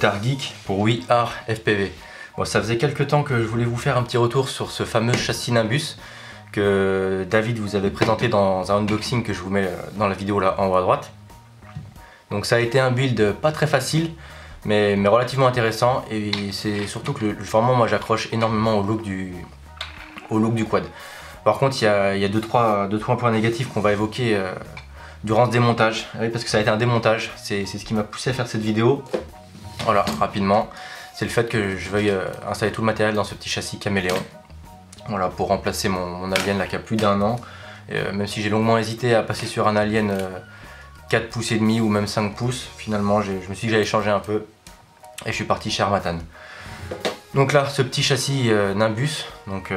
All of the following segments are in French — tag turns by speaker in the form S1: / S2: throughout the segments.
S1: Motard Geek pour We Are FPV. Bon, ça faisait quelques temps que je voulais vous faire un petit retour sur ce fameux châssis Nimbus que David vous avait présenté dans un unboxing que je vous mets dans la vidéo là en haut à droite. Donc ça a été un build pas très facile mais relativement intéressant, et c'est surtout que vraiment moi j'accroche énormément au look du quad. Par contre il y a deux trois points négatifs qu'on va évoquer durant ce démontage. Oui, parce que ça a été un démontage, c'est ce qui m'a poussé à faire cette vidéo. Voilà, rapidement, c'est le fait que je veuille installer tout le matériel dans ce petit châssis caméléon. Voilà, pour remplacer mon Alien là qui a plus d'1 an. Et, même si j'ai longuement hésité à passer sur un Alien 4 pouces et demi ou même 5 pouces, finalement je me suis dit que j'allais changer un peu et je suis parti chez Harmattan. Donc là, ce petit châssis Nimbus, donc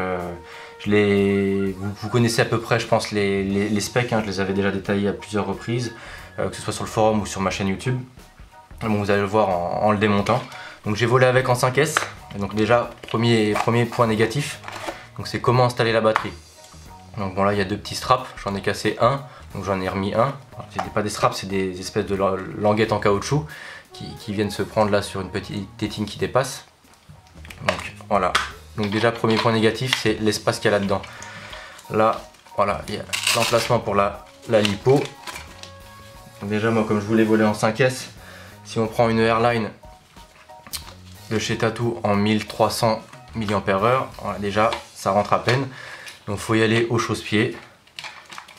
S1: vous connaissez à peu près, je pense, les specs, hein, je les avais déjà détaillés à plusieurs reprises, que ce soit sur le forum ou sur ma chaîne YouTube. Bon, vous allez le voir en le démontant. Donc j'ai volé avec en 5S, et donc déjà premier point négatif, donc c'est comment installer la batterie. Donc bon, là il y a deux petits straps, j'en ai cassé un, donc j'en ai remis un. C'est pas des straps, c'est des espèces de languettes en caoutchouc qui viennent se prendre là sur une petite tétine qui dépasse. Donc voilà, donc déjà premier point négatif, c'est l'espace qu'il y a là-dedans. Là, voilà, il y a l'emplacement pour la lipo. Donc déjà moi, comme je voulais voler en 5S, si on prend une Airline de chez Tattoo en 1300 mAh, voilà, déjà ça rentre à peine. Donc faut y aller au chausse-pied.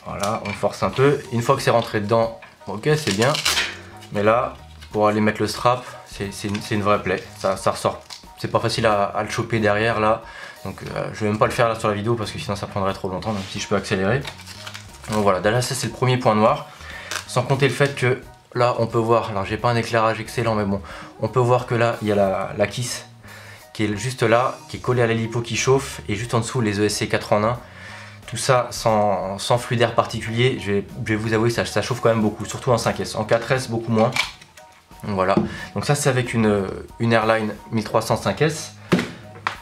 S1: Voilà, on force un peu. Une fois que c'est rentré dedans, ok, c'est bien. Mais là, pour aller mettre le strap, c'est une vraie plaie. Ça ressort. C'est pas facile à le choper derrière là. Donc je vais même pas le faire là sur la vidéo parce que sinon ça prendrait trop longtemps, même si je peux accélérer. Donc voilà, déjà ça c'est le premier point noir. Sans compter le fait que là on peut voir, alors j'ai pas un éclairage excellent mais bon, on peut voir que là il y a la Kiss qui est juste là, qui est collée à la lipo qui chauffe, et juste en dessous les ESC 4 en 1. Tout ça sans flux d'air particulier. Je vais vous avouer, ça chauffe quand même beaucoup, surtout en 5S. En 4S beaucoup moins. Donc voilà, donc ça c'est avec une Airline 1305S.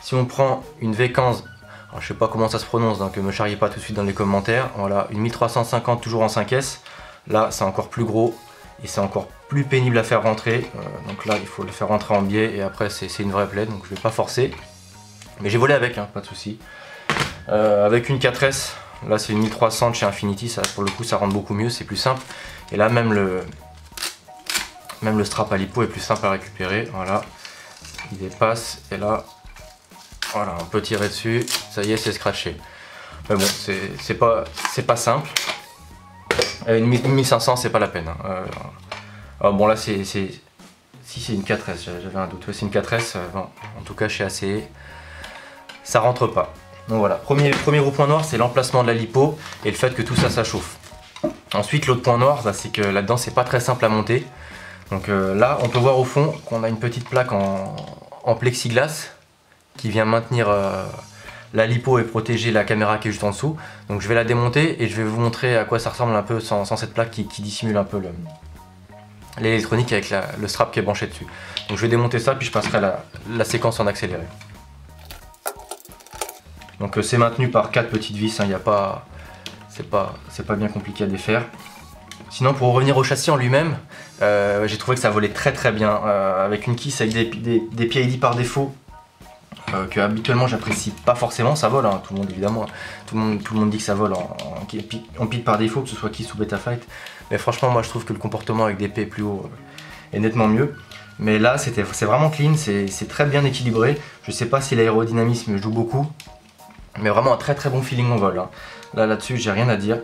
S1: Si on prend une V15, alors je sais pas comment ça se prononce, donc ne me charriez pas tout de suite dans les commentaires. Voilà, une 1350 toujours en 5S. Là c'est encore plus gros et c'est encore plus pénible à faire rentrer. Donc là il faut le faire rentrer en biais et après c'est une vraie plaie, donc je vais pas forcer. Mais j'ai volé avec, hein, pas de souci. Avec une 4S, là c'est une 1300 de chez Infinity, ça, pour le coup ça rentre beaucoup mieux, c'est plus simple. Et là même le strap à lipo est plus simple à récupérer. Voilà, il dépasse et là, voilà, on peut tirer dessus, ça y est, c'est scratché. Mais bon, c'est pas simple. Une 1500 c'est pas la peine. Bon là si c'est une 4S, j'avais un doute, c'est une 4S, bon, en tout cas chez ACE, ça rentre pas. Donc voilà, premier gros point noir, c'est l'emplacement de la lipo et le fait que tout ça, ça chauffe. Ensuite, l'autre point noir, bah, c'est que là-dedans, c'est pas très simple à monter. Donc là, on peut voir au fond qu'on a une petite plaque en plexiglas qui vient maintenir la lipo et protéger la caméra qui est juste en dessous. Donc je vais la démonter et je vais vous montrer à quoi ça ressemble un peu sans cette plaque qui dissimule un peu l'électronique avec le strap qui est branché dessus. Donc je vais démonter ça, puis je passerai la séquence en accéléré. Donc c'est maintenu par 4 petites vis, hein, c'est pas bien compliqué à défaire. Sinon, pour revenir au châssis en lui-même, j'ai trouvé que ça volait très bien, avec une Kiss avec des PID par défaut, que habituellement j'apprécie pas forcément. Ça vole, hein, tout le monde évidemment, tout le monde dit que ça vole en PID par défaut, que ce soit Kiss ou Betaflight. Mais franchement, moi je trouve que le comportement avec des P plus haut est nettement mieux. Mais là, c'est vraiment clean, c'est très bien équilibré. Je sais pas si l'aérodynamisme joue beaucoup, mais vraiment un très bon feeling en vol, hein. Là-dessus, j'ai rien à dire.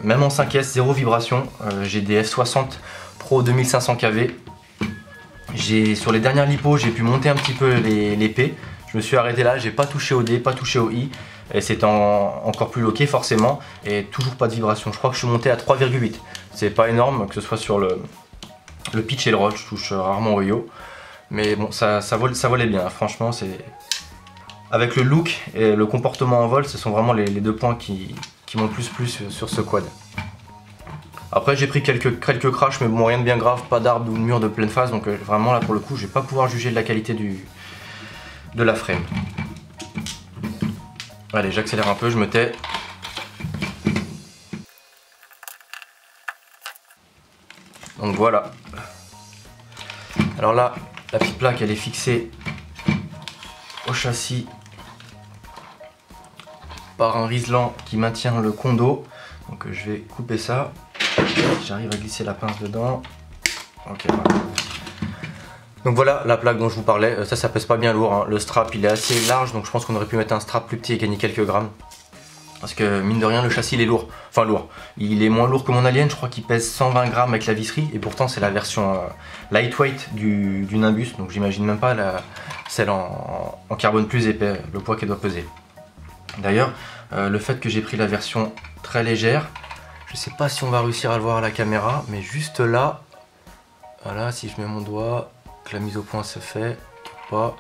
S1: Même en 5S, zéro vibration. J'ai des F60 Pro 2500 kV. Sur les dernières lipos, j'ai pu monter un petit peu les P. Je me suis arrêté là, j'ai pas touché au D, pas touché au I. Et c'est encore plus loqué forcément. Et toujours pas de vibration. Je crois que je suis monté à 3,8. C'est pas énorme, que ce soit sur le pitch et le roll. Je touche rarement au yo. Mais bon, ça volait bien. Franchement, c'est... Avec le look et le comportement en vol, ce sont vraiment les deux points qui m'ont le plus plu sur ce quad. Après j'ai pris quelques crashs, mais bon, rien de bien grave, pas d'arbre ou de mur de pleine face, donc vraiment là pour le coup je vais pas pouvoir juger de la qualité de la frame. Allez, j'accélère un peu, je me tais. Donc voilà. Alors là, la petite plaque elle est fixée au châssis par un riselant qui maintient le condo. Donc je vais couper ça. J'arrive à glisser la pince dedans. Ok, voilà. Donc voilà la plaque dont je vous parlais. Ça pèse pas bien lourd, hein. Le strap il est assez large, donc je pense qu'on aurait pu mettre un strap plus petit et gagner quelques grammes. Parce que mine de rien, le châssis il est lourd. Enfin lourd. Il est moins lourd que mon Alien, je crois qu'il pèse 120 grammes avec la visserie. Et pourtant c'est la version lightweight du Nimbus. Donc j'imagine même pas celle en carbone plus épais, le poids qu'elle doit peser. D'ailleurs, le fait que j'ai pris la version très légère, je sais pas si on va réussir à le voir à la caméra, mais juste là, voilà, si je mets mon doigt, que la mise au point se fait, pas.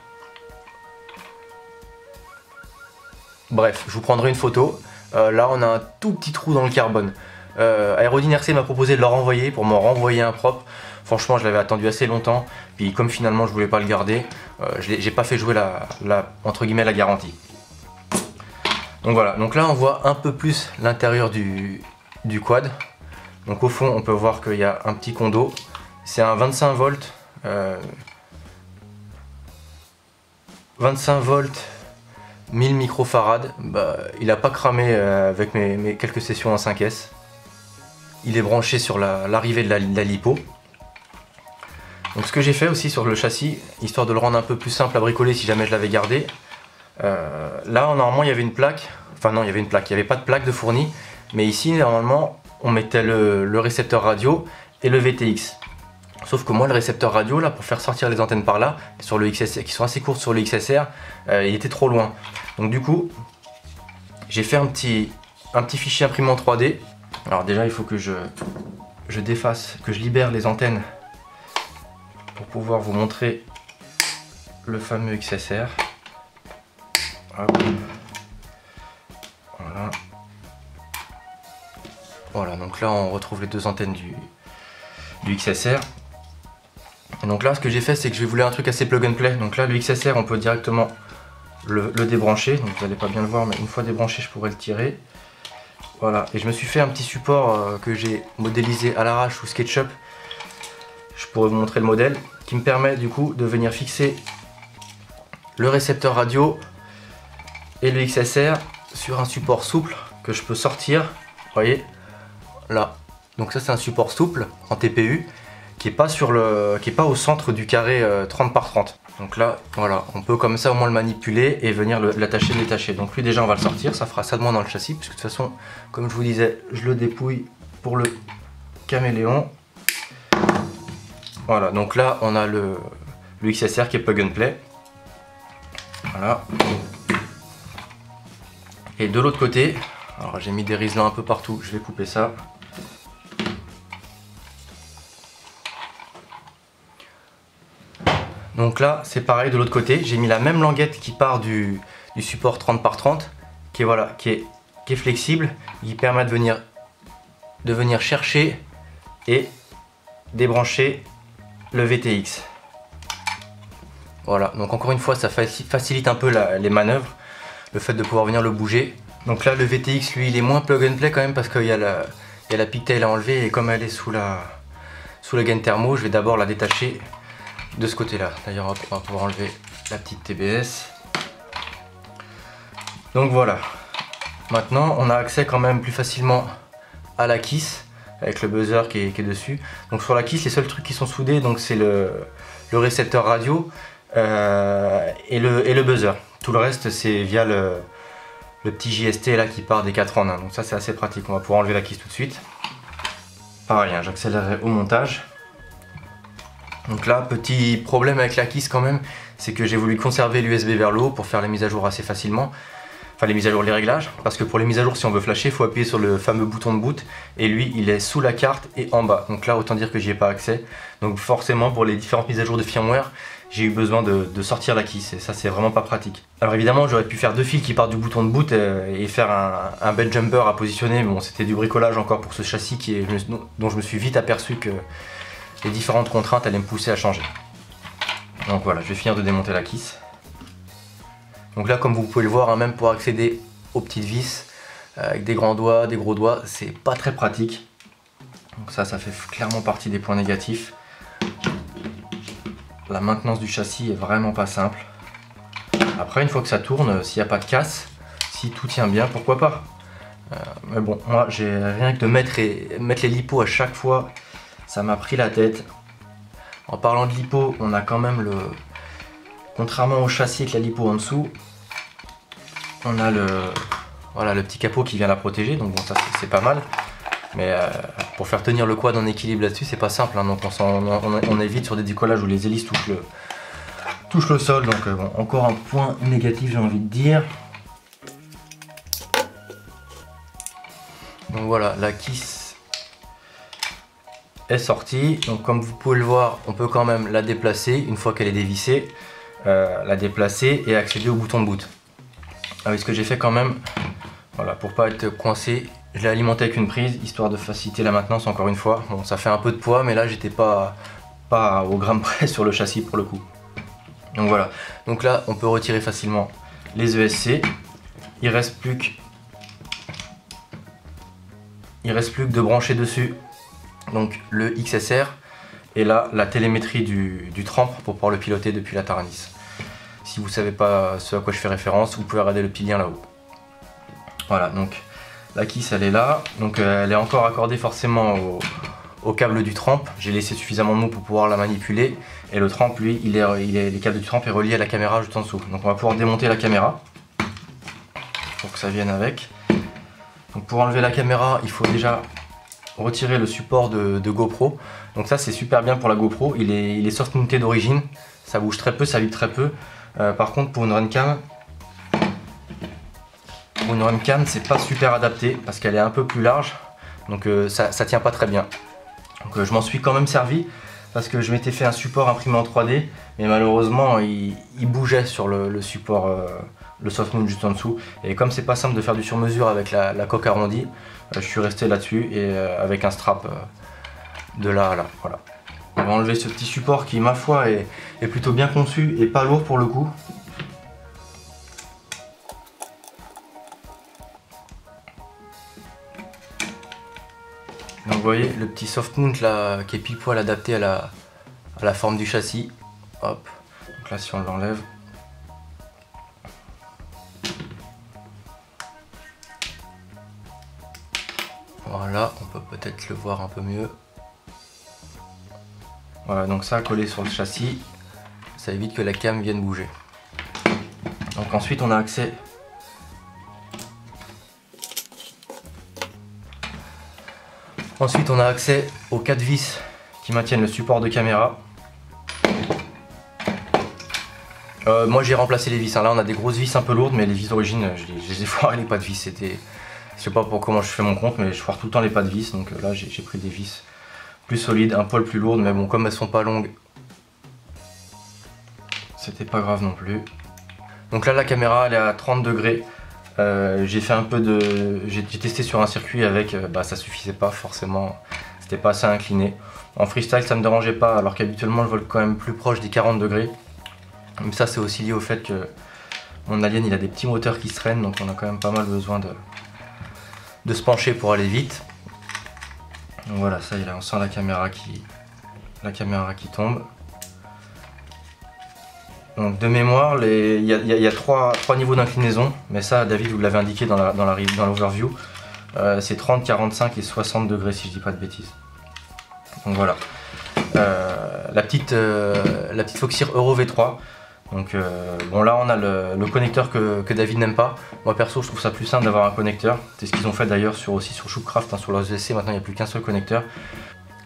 S1: Bref, je vous prendrai une photo. Là, on a un tout petit trou dans le carbone. Aerodyn RC m'a proposé de le renvoyer pour m'en renvoyer un propre. Franchement, je l'avais attendu assez longtemps. Puis comme finalement, je voulais pas le garder, j'ai pas fait jouer entre guillemets la garantie. Donc voilà, donc là on voit un peu plus l'intérieur du quad. Donc au fond on peut voir qu'il y a un petit condo. C'est un 25 volts. 25 volts 1000 microfarad. Bah, il n'a pas cramé avec mes quelques sessions en 5S. Il est branché sur l'arrivée de la lipo. Donc ce que j'ai fait aussi sur le châssis, histoire de le rendre un peu plus simple à bricoler si jamais je l'avais gardé. Là normalement il y avait une plaque, enfin non il y avait une plaque, il n'y avait pas de plaque de fourni, mais ici normalement on mettait le récepteur radio et le VTX. Sauf que moi le récepteur radio là pour faire sortir les antennes par là, sur le XSR, qui sont assez courtes sur le XSR, il était trop loin. Donc du coup j'ai fait un petit fichier imprimé en 3D. Alors déjà il faut que je défasse, que je libère les antennes pour pouvoir vous montrer le fameux XSR. Hop. Voilà. Voilà, donc là on retrouve les deux antennes du XSR. Et donc là ce que j'ai fait c'est que je voulais un truc assez plug and play. Donc là le XSR on peut directement le débrancher. Donc vous n'allez pas bien le voir mais une fois débranché je pourrais le tirer. Voilà, et je me suis fait un petit support que j'ai modélisé à l'arrache sous SketchUp. Je pourrais vous montrer le modèle qui me permet du coup de venir fixer le récepteur radio et le XSR sur un support souple que je peux sortir, vous voyez, là. Donc ça c'est un support souple en TPU qui est pas au centre du carré 30 par 30. Donc là, voilà, on peut comme ça au moins le manipuler et venir l'attacher, détacher. Donc lui déjà on va le sortir, ça fera ça de moins dans le châssis, puisque de toute façon, comme je vous disais, je le dépouille pour le caméléon. Voilà, donc là on a le XSR qui est plug and play. Voilà. Et de l'autre côté, alors j'ai mis des riselants un peu partout, je vais couper ça. Donc là c'est pareil de l'autre côté, j'ai mis la même languette qui part du support 30 par 30, qui est, voilà, qui est flexible, qui permet de venir chercher et débrancher le VTX. Voilà, donc encore une fois ça facilite un peu les manœuvres, le fait de pouvoir venir le bouger. Donc là le VTX lui il est moins plug and play quand même parce qu'il y a la pigtail à enlever et comme elle est sous la gaine thermo, je vais d'abord la détacher de ce côté là. D'ailleurs on va pouvoir enlever la petite TBS. Donc voilà, maintenant on a accès quand même plus facilement à la kiss avec le buzzer qui est dessus. Donc sur la kiss les seuls trucs qui sont soudés donc c'est le récepteur radio et le buzzer. Tout le reste c'est via le petit JST là qui part des 4 en 1. Donc ça c'est assez pratique, on va pouvoir enlever la kiss tout de suite. Pareil, hein, j'accélérerai au montage. Donc là, petit problème avec la kiss quand même, c'est que j'ai voulu conserver l'USB vers le haut pour faire les mises à jour assez facilement. Enfin les mises à jour, les réglages, parce que pour les mises à jour si on veut flasher, il faut appuyer sur le fameux bouton de boot et lui il est sous la carte et en bas. Donc là autant dire que j'y ai pas accès. Donc forcément pour les différentes mises à jour de firmware, j'ai eu besoin de sortir la kiss et ça c'est vraiment pas pratique. Alors évidemment j'aurais pu faire deux fils qui partent du bouton de boot et faire un belt jumper à positionner, mais bon c'était du bricolage encore pour ce châssis dont je me suis vite aperçu que les différentes contraintes allaient me pousser à changer. Donc voilà, je vais finir de démonter la kiss. Donc là comme vous pouvez le voir, hein, même pour accéder aux petites vis, avec des grands doigts, des gros doigts, c'est pas très pratique. Donc ça fait clairement partie des points négatifs. la maintenance du châssis est vraiment pas simple. Après, une fois que ça tourne, s'il n'y a pas de casse, si tout tient bien, pourquoi pas. Mais bon, moi, j'ai rien que de mettre les lipos à chaque fois, ça m'a pris la tête. En parlant de lipo, on a quand même le... Contrairement au châssis avec la lipo en dessous, on a voilà, le petit capot qui vient la protéger, donc bon, ça c'est pas mal. Mais pour faire tenir le quad en équilibre là-dessus, c'est pas simple, hein, donc on évite sur des décollages où les hélices touchent le sol, donc bon, encore un point négatif j'ai envie de dire. Donc voilà, la Kiss est sortie, donc comme vous pouvez le voir, on peut quand même la déplacer une fois qu'elle est dévissée, la déplacer et accéder au bouton de boot. Ah oui, ce que j'ai fait quand même, voilà, pour pas être coincé, je l'ai alimenté avec une prise, histoire de faciliter la maintenance encore une fois. Bon, ça fait un peu de poids, mais là j'étais pas au gramme près sur le châssis pour le coup. Donc voilà, donc là on peut retirer facilement les ESC, il reste plus que de brancher dessus donc le XSR et là la télémétrie du Tramp pour pouvoir le piloter depuis la Taranis. Si vous ne savez pas ce à quoi je fais référence, vous pouvez regarder le petit lien là-haut. Voilà, donc la Kiss elle est là, donc elle est encore accordée forcément au câble du Tramp. J'ai laissé suffisamment de mou pour pouvoir la manipuler et le Tramp lui, les câbles du Tramp est relié à la caméra juste en dessous. Donc on va pouvoir démonter la caméra pour que ça vienne avec. Donc pour enlever la caméra, il faut déjà retirer le support de GoPro. Donc ça c'est super bien pour la GoPro, il est soft mounté d'origine, ça bouge très peu, ça vibre très peu. Par contre pour une runcam, c'est pas super adapté parce qu'elle est un peu plus large, donc ça tient pas très bien. Donc je m'en suis quand même servi parce que je m'étais fait un support imprimé en 3D, mais malheureusement il bougeait sur le support, le soft mount juste en dessous, et comme c'est pas simple de faire du sur-mesure avec la coque arrondie, je suis resté là-dessus et avec un strap de là à là. Voilà. On va enlever ce petit support qui, ma foi, est plutôt bien conçu et pas lourd pour le coup. Donc vous voyez le petit soft mount là qui est pile poil adapté à la forme du châssis. Hop. Donc là si on l'enlève. Voilà, on peut peut-être le voir un peu mieux. Voilà, donc ça collé sur le châssis, ça évite que la cam vienne bouger. Donc ensuite on a accès aux 4 vis qui maintiennent le support de caméra. Moi j'ai remplacé les vis, hein. Là on a des grosses vis un peu lourdes, mais les vis d'origine je les ai foirées les pas de vis. Je sais pas pour comment je fais mon compte, mais je foire tout le temps les pas de vis, donc là j'ai pris des vis plus solides, un poil plus lourdes, mais bon comme elles sont pas longues, c'était pas grave non plus. Donc là la caméra elle est à 30 degrés. J'ai fait un peu j'ai testé sur un circuit avec, ça suffisait pas forcément, c'était pas assez incliné. En freestyle ça me dérangeait pas, alors qu'habituellement je vole quand même plus proche des 40 degrés. Mais ça c'est aussi lié au fait que mon Alien il a des petits moteurs qui se traînent, donc on a quand même pas mal besoin de se pencher pour aller vite. Donc voilà, ça y est, on sent la caméra qui tombe. Donc de mémoire, il y a trois niveaux d'inclinaison, mais ça David vous l'avez indiqué dans l'overview. C'est 30, 45 et 60 degrés si je dis pas de bêtises. Donc voilà. La petite Foxeer Euro V3. Donc bon là on a le connecteur que David n'aime pas. Moi perso je trouve ça plus simple d'avoir un connecteur. C'est ce qu'ils ont fait d'ailleurs aussi sur Shootcraft, hein, sur leurs ESC, maintenant il n'y a plus qu'un seul connecteur.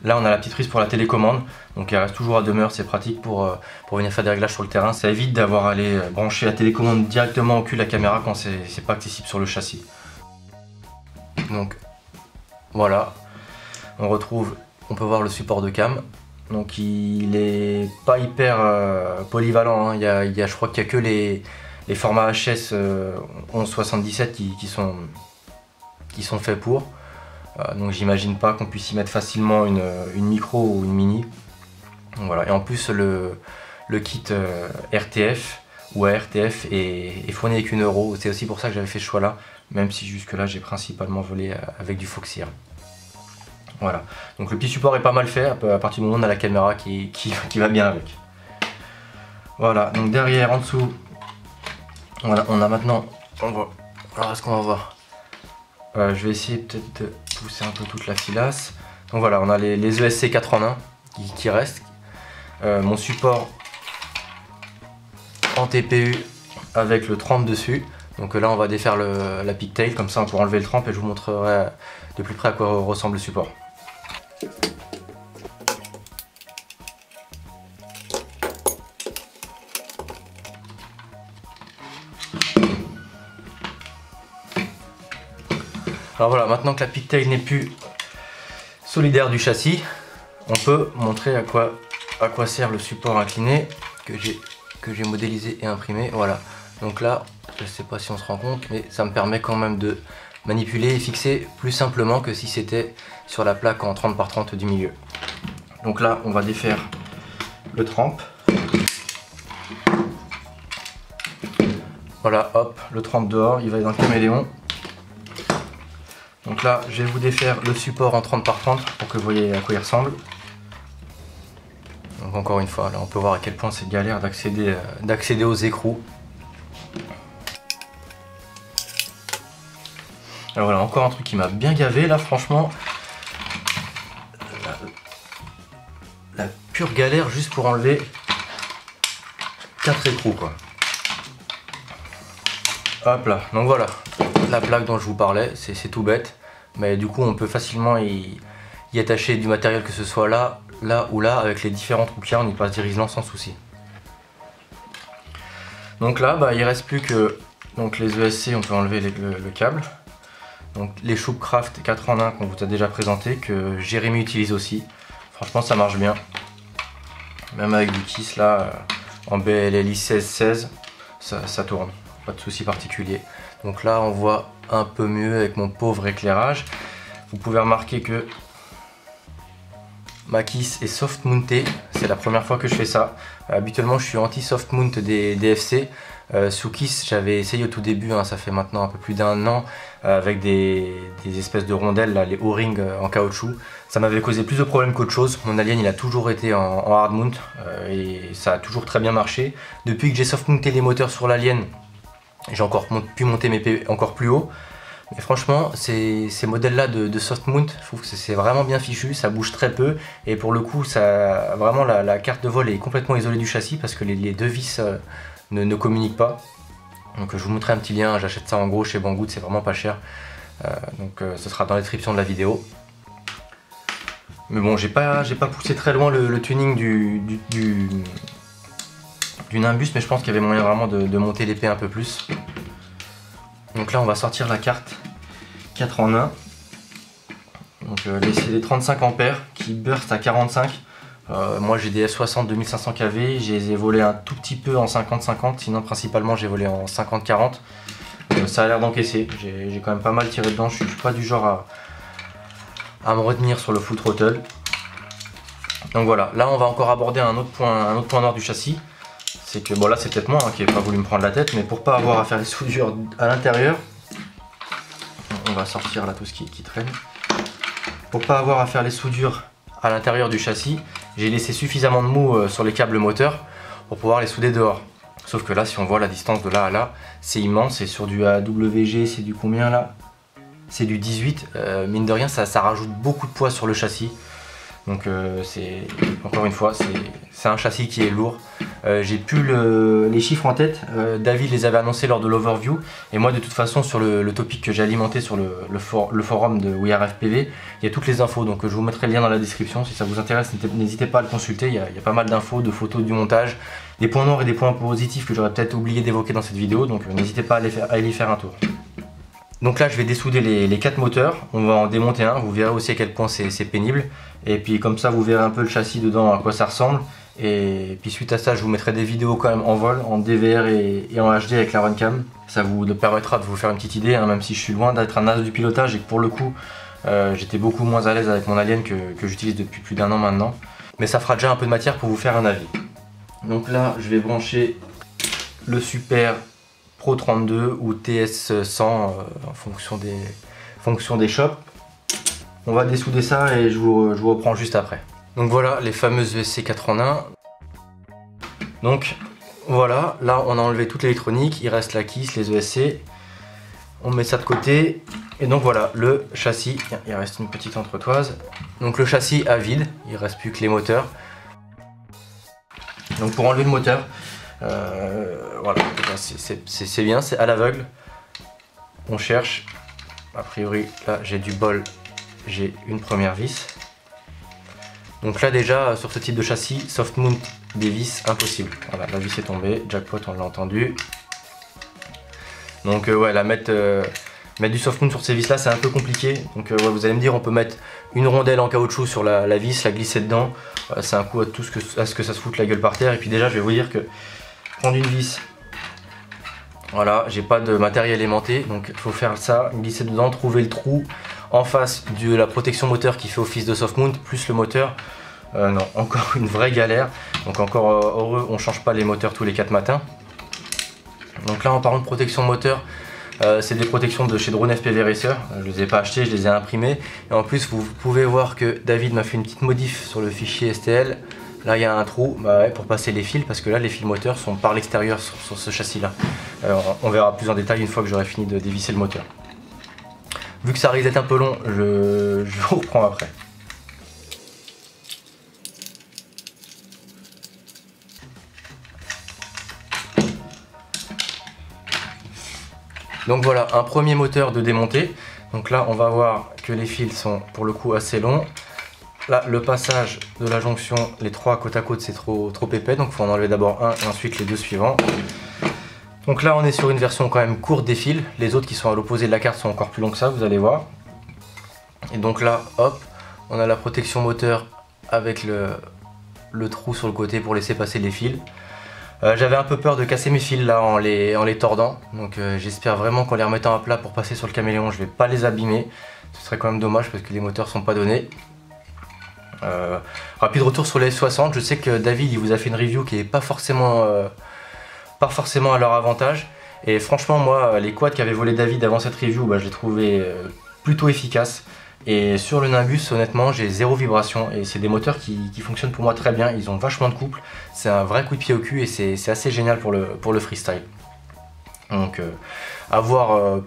S1: Là on a la petite prise pour la télécommande, donc elle reste toujours à demeure, c'est pratique pour venir faire des réglages sur le terrain. Ça évite d'avoir à aller brancher la télécommande directement au cul de la caméra quand c'est pas accessible sur le châssis. Donc voilà, on peut voir le support de cam. Donc il est pas hyper polyvalent, hein. Je crois qu'il n'y a que les formats HS 1177 qui sont faits pour. Donc j'imagine pas qu'on puisse y mettre facilement une micro ou une mini. Donc voilà. Et en plus le kit RTF ou ARTF est fourni avec 1 €. C'est aussi pour ça que j'avais fait ce choix là, même si jusque là j'ai principalement volé avec du Foxeer. Voilà, donc le petit support est pas mal fait à partir du moment où on a la caméra qui va bien avec. Voilà, donc derrière, en dessous, voilà, on a maintenant, alors est-ce qu'on va voir, je vais essayer peut-être de pousser un peu toute la filasse. Donc voilà, on a les ESC 4 en 1 qui restent, mon support en TPU avec le trempe dessus. Donc là on va défaire la pigtail, comme ça on pourra enlever le trempe et je vous montrerai de plus près à quoi ressemble le support. Alors voilà, maintenant que la pigtail n'est plus solidaire du châssis, on peut montrer à quoi sert le support incliné que j'ai modélisé et imprimé. Voilà, donc là, je ne sais pas si on se rend compte, mais ça me permet quand même de manipuler et fixer plus simplement que si c'était sur la plaque en 30 par 30 du milieu. Donc là, on va défaire le trempe. Voilà, hop, le trempe dehors, il va dans le caméléon. Donc là, je vais vous défaire le support en 30 par 30 pour que vous voyez à quoi il ressemble. Donc encore une fois, là on peut voir à quel point c'est galère d'accéder aux écrous. Alors voilà, encore un truc qui m'a bien gavé là, franchement. La pure galère juste pour enlever 4 écrous quoi. Hop là, donc voilà, la plaque dont je vous parlais, c'est tout bête. Mais du coup on peut facilement y attacher du matériel, que ce soit là ou là, avec les différents trous qu'il y a, on y passe dirigeant sans souci. Donc là, il ne reste plus que donc les ESC, on peut enlever le câble. Donc les Shoopcraft 4 en 1 qu'on vous a déjà présenté, que Jérémy utilise aussi. Franchement ça marche bien. Même avec du Kiss là, en BLLI 1616, ça tourne. Pas de souci particulier. Donc là on voit un peu mieux avec mon pauvre éclairage. Vous pouvez remarquer que ma Kiss est soft mountée, c'est la première fois que je fais ça. Habituellement je suis anti soft mount des FC. Sous Kiss j'avais essayé au tout début, hein, ça fait maintenant un peu plus d'1 an, avec des espèces de rondelles, là, les O-rings en caoutchouc. Ça m'avait causé plus de problèmes qu'autre chose. Mon Alien il a toujours été en hard mount et ça a toujours très bien marché. Depuis que j'ai soft mounté les moteurs sur l'Alien, j'ai encore pu monter mes P encore plus haut. Mais franchement, ces modèles-là de soft mount, je trouve que c'est vraiment bien fichu, ça bouge très peu. Et pour le coup, vraiment la carte de vol est complètement isolée du châssis parce que les deux vis ne communiquent pas. Donc je vous montrerai un petit lien, j'achète ça en gros chez Banggood, c'est vraiment pas cher. Ce sera dans la description de la vidéo. Mais bon, j'ai pas poussé très loin le tuning du Nimbus, mais je pense qu'il y avait moyen vraiment de monter l'épée un peu plus. Donc là on va sortir la carte 4 en 1. Donc c'est les 35 ampères qui burst à 45. Moi j'ai des F60 2500 kV, j'ai volé un tout petit peu en 50-50, sinon principalement j'ai volé en 50-40. Ça a l'air d'encaisser, j'ai quand même pas mal tiré dedans, je suis pas du genre à me retenir sur le full throttle. Donc voilà, là on va encore aborder un autre point noir du châssis. C'est que bon là c'est peut-être moi hein, qui n'ai pas voulu me prendre la tête, mais pour pas avoir à faire les soudures à l'intérieur, on va sortir là tout ce qui traîne. Pour pas avoir à faire les soudures à l'intérieur du châssis, j'ai laissé suffisamment de mou sur les câbles moteurs pour pouvoir les souder dehors. Sauf que là si on voit la distance de là à là, c'est immense, c'est sur du AWG, c'est du combien là? C'est du 18, mine de rien ça rajoute beaucoup de poids sur le châssis. Donc encore une fois, c'est un châssis qui est lourd. J'ai plus les chiffres en tête, David les avait annoncés lors de l'overview. Et moi de toute façon sur le topic que j'ai alimenté sur le forum de WeAreFPV, il y a toutes les infos. Donc je vous mettrai le lien dans la description. Si ça vous intéresse, n'hésitez pas à le consulter. Il y a pas mal d'infos, de photos du montage, des points noirs et des points positifs que j'aurais peut-être oublié d'évoquer dans cette vidéo. Donc n'hésitez pas à aller y faire un tour. Donc là je vais dessouder les 4 moteurs, on va en démonter un, vous verrez aussi à quel point c'est pénible. Et puis comme ça vous verrez un peu le châssis dedans, à quoi ça ressemble. Et puis suite à ça je vous mettrai des vidéos quand même en vol, en DVR et en HD avec la Runcam. Ça vous permettra de vous faire une petite idée, hein, même si je suis loin d'être un as du pilotage et que pour le coup j'étais beaucoup moins à l'aise avec mon Alien que j'utilise depuis plus d'1 an maintenant. Mais ça fera déjà un peu de matière pour vous faire un avis. Donc là je vais brancher le Super Pro 32 ou TS100 en fonction des shops. On va dessouder ça et je vous reprends juste après. Donc voilà les fameuses ESC 4 en 1. Donc voilà, là on a enlevé toute l'électronique, il reste la kiss, les ESC. On met ça de côté. Et donc voilà, le châssis, il reste une petite entretoise. Donc le châssis à vide, il reste plus que les moteurs. Donc pour enlever le moteur, voilà, c'est bien, c'est à l'aveugle. On cherche, a priori là j'ai du bol, j'ai une première vis. Donc là déjà sur ce type de châssis, soft mount des vis, impossible. Voilà, la vis est tombée, jackpot, on l'a entendu. Donc ouais, mettre du soft mount sur ces vis là c'est un peu compliqué. Donc ouais, vous allez me dire on peut mettre une rondelle en caoutchouc sur la vis, la glisser dedans. C'est un coup à ce que ça se foute la gueule par terre. Et puis déjà je vais vous dire que prendre une vis, voilà, j'ai pas de matériel aimanté, donc il faut faire ça, glisser dedans, trouver le trou en face de la protection moteur qui fait office de soft mount, plus le moteur. Non, encore une vraie galère. Donc encore heureux, on change pas les moteurs tous les 4 matins. Donc là en parlant de protection moteur, c'est des protections de chez Drone FPV Racer. Je les ai pas achetées, je les ai imprimées. Et en plus vous pouvez voir que David m'a fait une petite modif sur le fichier STL. Là il y a un trou pour passer les fils, parce que là les fils moteurs sont par l'extérieur sur ce châssis là. On verra plus en détail une fois que j'aurai fini de dévisser le moteur. Vu que ça risque d'être un peu long, je vous reprends après. Donc voilà, un premier moteur de démonter. Donc là on va voir que les fils sont pour le coup assez longs. Là le passage de la jonction, les 3 côte à côte c'est trop épais, donc il faut en enlever d'abord un et ensuite les 2 suivants. Donc là on est sur une version quand même courte des fils, les autres qui sont à l'opposé de la carte sont encore plus longs que ça, vous allez voir. Et donc là hop, on a la protection moteur avec le trou sur le côté pour laisser passer les fils. J'avais un peu peur de casser mes fils là en les tordant, donc j'espère vraiment qu'en les remettant à plat pour passer sur le caméléon je vais pas les abîmer. Ce serait quand même dommage parce que les moteurs sont pas donnés. Rapide retour sur les S60, je sais que David il vous a fait une review qui est pas forcément à leur avantage. Et franchement moi les quads qu'avait volé David avant cette review, je les trouvais plutôt efficaces. Et sur le Nimbus honnêtement j'ai 0 vibration et c'est des moteurs qui fonctionnent pour moi très bien, ils ont vachement de couple, c'est un vrai coup de pied au cul et c'est assez génial pour le freestyle. Donc à voir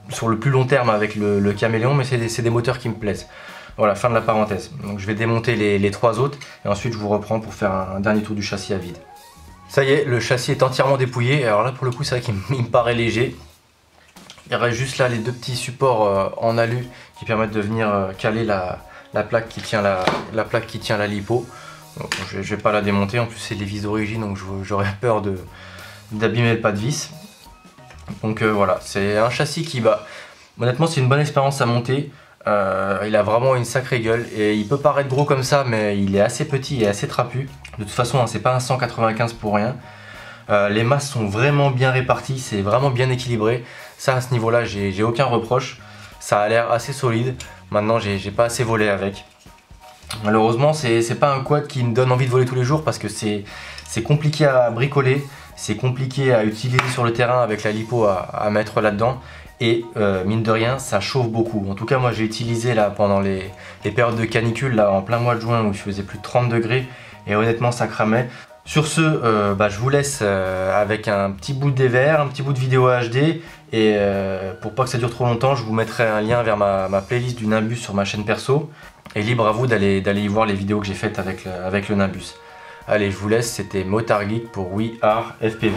S1: sur le plus long terme avec le caméléon, mais c'est des moteurs qui me plaisent. Voilà, fin de la parenthèse. Donc je vais démonter les 3 autres et ensuite je vous reprends pour faire un dernier tour du châssis à vide. Ça y est, le châssis est entièrement dépouillé, alors là pour le coup c'est vrai qu'il me paraît léger. Il reste juste là les 2 petits supports en alu qui permettent de venir caler la plaque qui tient la lipo. Donc, je vais pas la démonter, en plus c'est les vis d'origine donc j'aurais peur d'abîmer le pas de vis. Donc voilà, c'est un châssis qui honnêtement c'est une bonne expérience à monter. Il a vraiment une sacrée gueule et il peut paraître gros comme ça mais il est assez petit et assez trapu. De toute façon c'est pas un 195 pour rien. Les masses sont vraiment bien réparties, c'est vraiment bien équilibré. Ça à ce niveau là j'ai aucun reproche. Ça a l'air assez solide. Maintenant j'ai pas assez volé avec. Malheureusement c'est pas un quad qui me donne envie de voler tous les jours parce que c'est compliqué à bricoler. C'est compliqué à utiliser sur le terrain avec la lipo à mettre là-dedans. Et mine de rien ça chauffe beaucoup. En tout cas moi j'ai utilisé là pendant les périodes de canicule là en plein mois de juin où il faisait plus de 30 degrés. Et honnêtement ça cramait. Sur ce, je vous laisse avec un petit bout de dévers, un petit bout de vidéo HD. Et pour pas que ça dure trop longtemps, je vous mettrai un lien vers ma playlist du Nimbus sur ma chaîne perso. Et libre à vous d'aller y voir les vidéos que j'ai faites avec le Nimbus. Allez, je vous laisse, c'était Motard Geek pour We Are FPV.